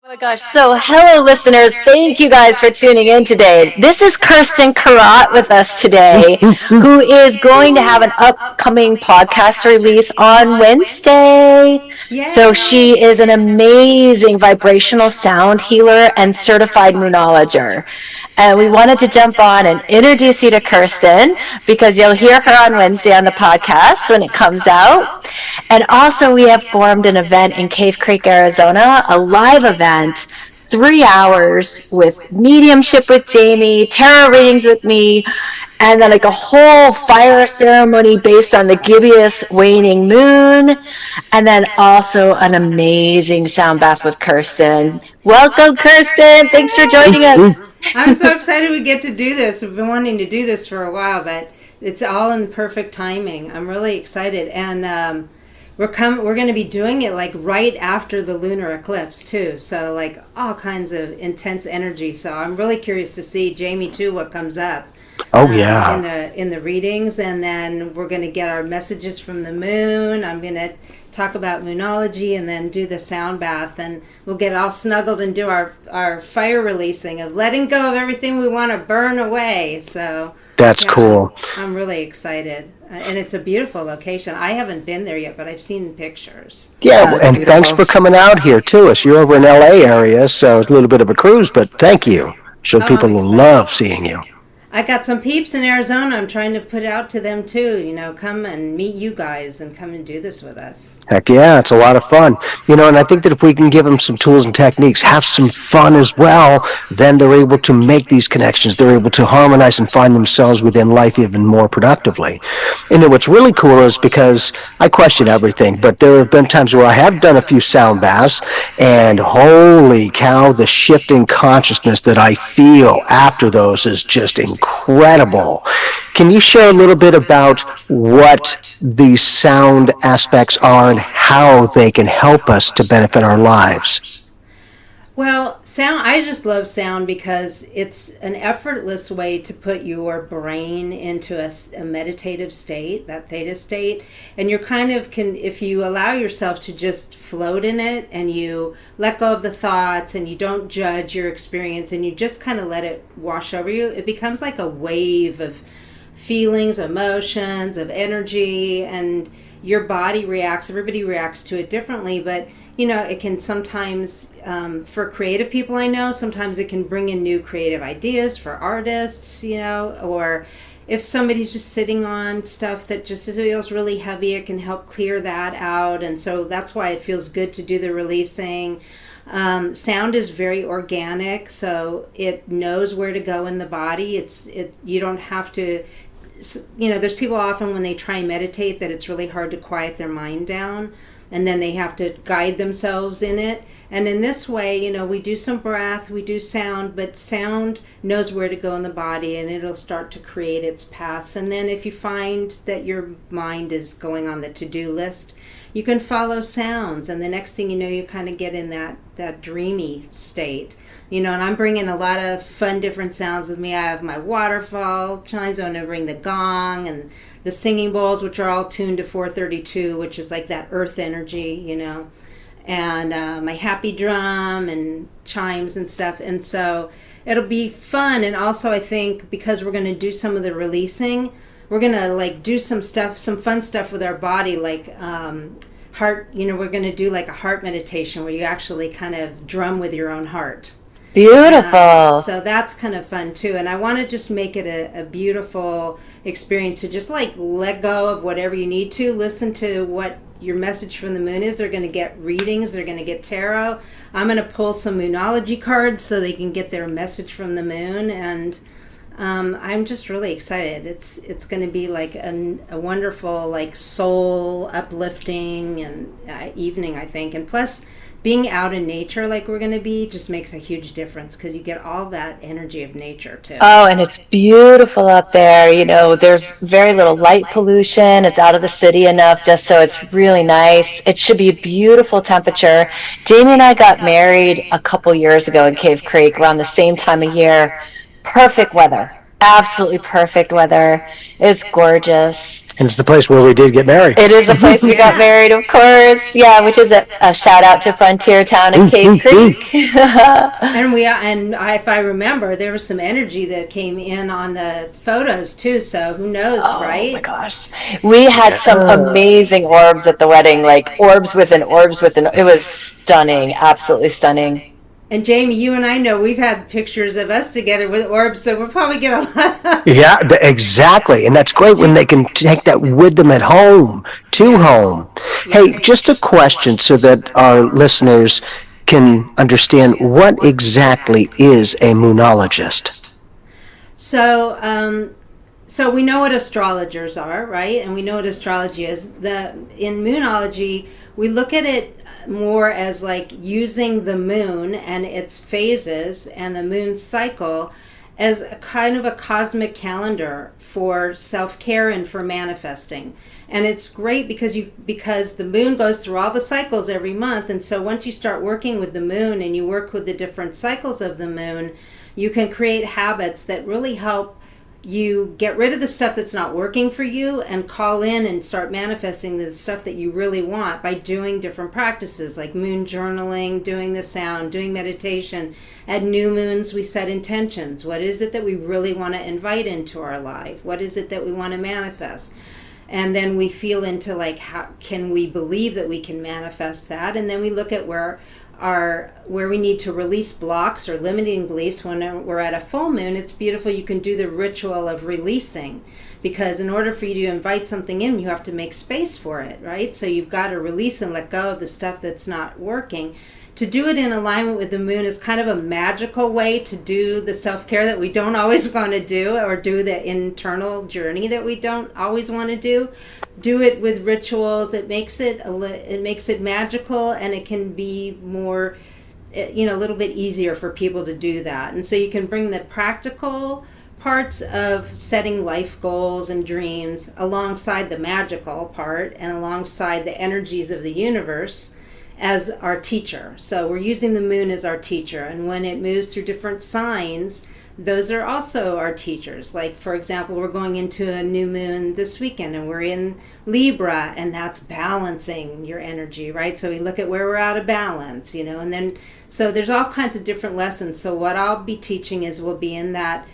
Oh my gosh. So, hello, listeners. Thank you guys for tuning in today. This is Kirsten Karat with us today, who is going to have an upcoming podcast release on Wednesday. So, she is an amazing vibrational sound healer and certified moonologer. And we wanted to jump on and introduce you to Kirsten because you'll hear her on Wednesday on the podcast when it comes out. And also, we have formed an event in Cave Creek, Arizona, a live event, 3 hours with mediumship with Jamie, tarot readings with me, and then like a whole fire ceremony based on the gibbous waning moon, and then also an amazing sound bath with Kirsten. Welcome, Kirsten. Thanks for joining us. I'm so excited we get to do this. We've been wanting to do this for a while, but it's all in perfect timing. I'm really excited, and we're going to be doing it like right after the lunar eclipse too. So like all kinds of intense energy. So I'm really curious to see Jamie too what comes up. Oh yeah. In the readings, and then we're going to get our messages from the moon. I'm going to talk about moonology and then do the sound bath, and we'll get all snuggled and do our fire releasing of letting go of everything we want to burn away. So that's cool. I'm really excited, and it's a beautiful location. I haven't been there yet, but I've seen pictures. Yeah, and beautiful. Thanks for coming out here to us. You're over in LA area, so it's a little bit of a cruise, but thank you. Sure, people will love seeing you. I got some peeps in Arizona. I'm trying to put out to them too, come and meet you guys and come and do this with us. Heck yeah, it's a lot of fun. And I think that if we can give them some tools and techniques, have some fun as well, then they're able to make these connections. They're able to harmonize and find themselves within life even more productively. And what's really cool is because I question everything, but there have been times where I have done a few sound baths, and holy cow, the shift in consciousness that I feel after those is just incredible. Can you share a little bit about what these sound aspects are and how they can help us to benefit our lives? Well, sound, I just love sound because it's an effortless way to put your brain into a meditative state, that theta state, and you're kind of if you allow yourself to just float in it and you let go of the thoughts and you don't judge your experience and you just kind of let it wash over you, it becomes like a wave of feelings, emotions, of energy, and your body reacts. Everybody reacts to it differently, but it can sometimes, for creative people I know, sometimes it can bring in new creative ideas for artists, or if somebody's just sitting on stuff that just feels really heavy, it can help clear that out. And so that's why it feels good to do the releasing. Sound is very organic, so it knows where to go in the body. You don't have to, there's people often when they try and meditate that it's really hard to quiet their mind down, and then they have to guide themselves in it. And in this way, we do some breath, we do sound, but sound knows where to go in the body, and it'll start to create its paths. And then if you find that your mind is going on the to-do list, you can follow sounds, and the next thing you know, you kind of get in that dreamy state. And I'm bringing a lot of fun different sounds with me. I have my waterfall chimes. I'm going to bring the gong and the singing bowls, which are all tuned to 432, which is like that earth energy, and my happy drum and chimes and stuff. And so it'll be fun. And also I think because we're going to do some of the releasing, we're going to like do some fun stuff with our body, like heart, we're going to do like a heart meditation where you actually kind of drum with your own heart. Beautiful. So that's kind of fun too. And I want to just make it a beautiful experience to just like let go of whatever you need to. Listen to what your message from the moon is. They're going to get readings. They're going to get tarot. I'm going to pull some moonology cards so they can get their message from the moon. And I'm just really excited. It's going to be like a wonderful, like soul uplifting and evening, I think. And plus, being out in nature like we're going to be just makes a huge difference because you get all that energy of nature too. Oh, and it's beautiful up there. There's very little light pollution. It's out of the city enough just so it's really nice. It should be a beautiful temperature. Jamie and I got married a couple years ago in Cave Creek around the same time of year. Perfect weather. Absolutely perfect weather. It's gorgeous. And it's the place where we did get married. It is the place we got married, of course. Yeah, which is a shout out to Frontier Town and Cave Creek. And if I remember, there was some energy that came in on the photos too. So who knows, right? Oh my gosh, we had some amazing orbs at the wedding, like orbs within orbs within. It was stunning, absolutely stunning. And Jamie, you and I know we've had pictures of us together with orbs, so we'll probably get a lot. Yeah, exactly. And that's great when they can take that with them at home, to home. Hey, just a question so that our listeners can understand, what exactly is a moonologist? So, so we know what astrologers are, right? And we know what astrology is. In moonology, we look at it more as like using the moon and its phases and the moon's cycle as a kind of a cosmic calendar for self-care and for manifesting. And it's great because the moon goes through all the cycles every month, and so once you start working with the moon and you work with the different cycles of the moon, you can create habits that really help you get rid of the stuff that's not working for you and call in and start manifesting the stuff that you really want by doing different practices like moon journaling, doing the sound, doing meditation. At new moons, we set intentions. What is it that we really want to invite into our life? What is it that we want to manifest? And then we feel into like, how can we believe that we can manifest that? And then we look at where we need to release blocks or limiting beliefs. When we're at a full moon, it's beautiful. You can do the ritual of releasing, because in order for you to invite something in, you have to make space for it, right? So you've got to release and let go of the stuff that's not working. To do it in alignment with the moon is kind of a magical way to do the self-care that we don't always want to do, or do the internal journey that we don't always want to do. Do it with rituals. It makes it magical, and it can be more, a little bit easier for people to do that. And so you can bring the practical parts of setting life goals and dreams alongside the magical part and alongside the energies of the universe as our teacher. So we're using the moon as our teacher, and when it moves through different signs, those are also our teachers. Like, for example, we're going into a new moon this weekend and we're in Libra, and that's balancing your energy, right? So we look at where we're out of balance, and then, so there's all kinds of different lessons. So what I'll be teaching will be in that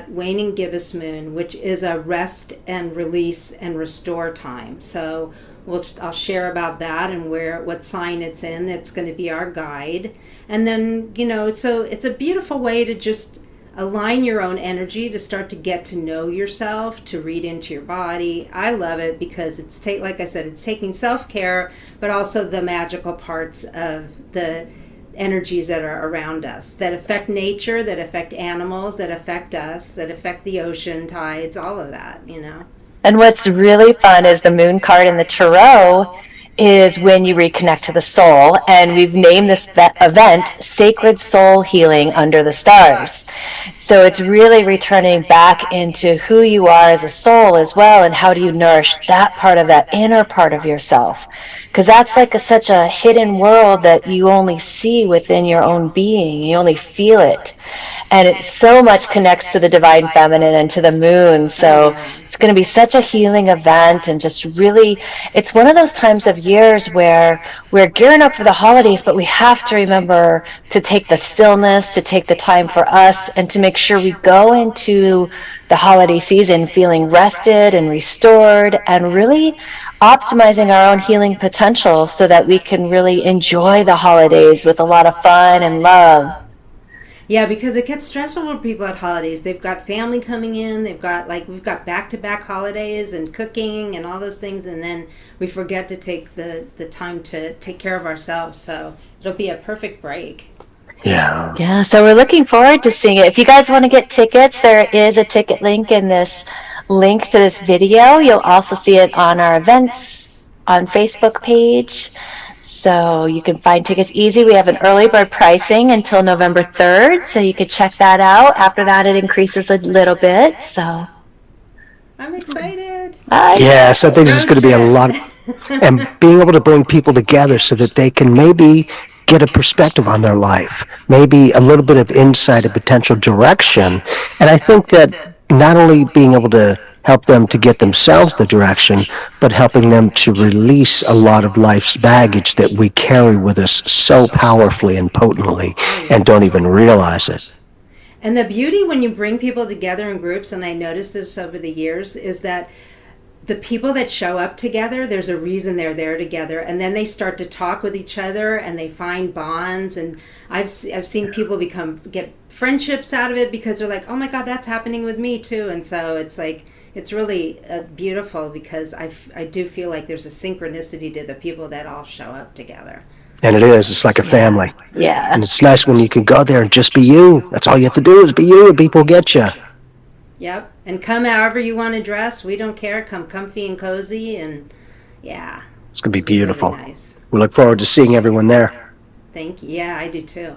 waning gibbous moon, which is a rest and release and restore time. So I'll share about that and what sign it's in. That's going to be our guide. And then, so it's a beautiful way to just align your own energy, to start to get to know yourself, to read into your body. I love it because like I said, it's taking self-care, but also the magical parts of the energies that are around us, that affect nature, that affect animals, that affect us, that affect the ocean tides, all of that, And what's really fun is the moon card in the tarot is when you reconnect to the soul, and we've named this event Sacred Soul Healing Under the Stars. So it's really returning back into who you are as a soul as well, and how do you nourish that part of that inner part of yourself, because that's like such a hidden world that you only see within your own being. You only feel it, and it so much connects to the divine feminine and to the moon. So it's going to be such a healing event, and just really, it's one of those times of years where we're gearing up for the holidays, but we have to remember to take the stillness, to take the time for us, and to make sure we go into the holiday season feeling rested and restored, and really optimizing our own healing potential so that we can really enjoy the holidays with a lot of fun and love. Yeah, because it gets stressful for people at holidays. They've got family coming in. We've got back-to-back holidays and cooking and all those things, and then we forget to take the time to take care of ourselves. So it'll be a perfect break. Yeah, so we're looking forward to seeing it. If you guys want to get tickets, there is a ticket link in this link to this video. You'll also see it on our events on Facebook page. So you can find tickets easy. We have an early bird pricing until November 3rd, so you could check that out. After that, it increases a little bit. So I'm excited. Yes, I think this is going to be a lot. And being able to bring people together so that they can maybe get a perspective on their life, maybe a little bit of insight, a potential direction. And I think that not only being able to help them to get themselves the direction, but helping them to release a lot of life's baggage that we carry with us so powerfully and potently and don't even realize it. And the beauty when you bring people together in groups, and I noticed this over the years, is that the people that show up together, there's a reason they're there together, and then they start to talk with each other and they find bonds. And I've seen people get friendships out of it because they're like, oh my God, that's happening with me too. And so it's like, it's really beautiful because I do feel like there's a synchronicity to the people that all show up together. And it is. It's like a family. Yeah. And it's nice when you can go there and just be you. That's all you have to do is be you, and people get you. Yep. And come however you want to dress. We don't care. Come comfy and cozy. And yeah. It's going to be beautiful. Really nice. We look forward to seeing everyone there. Thank you. Yeah, I do too.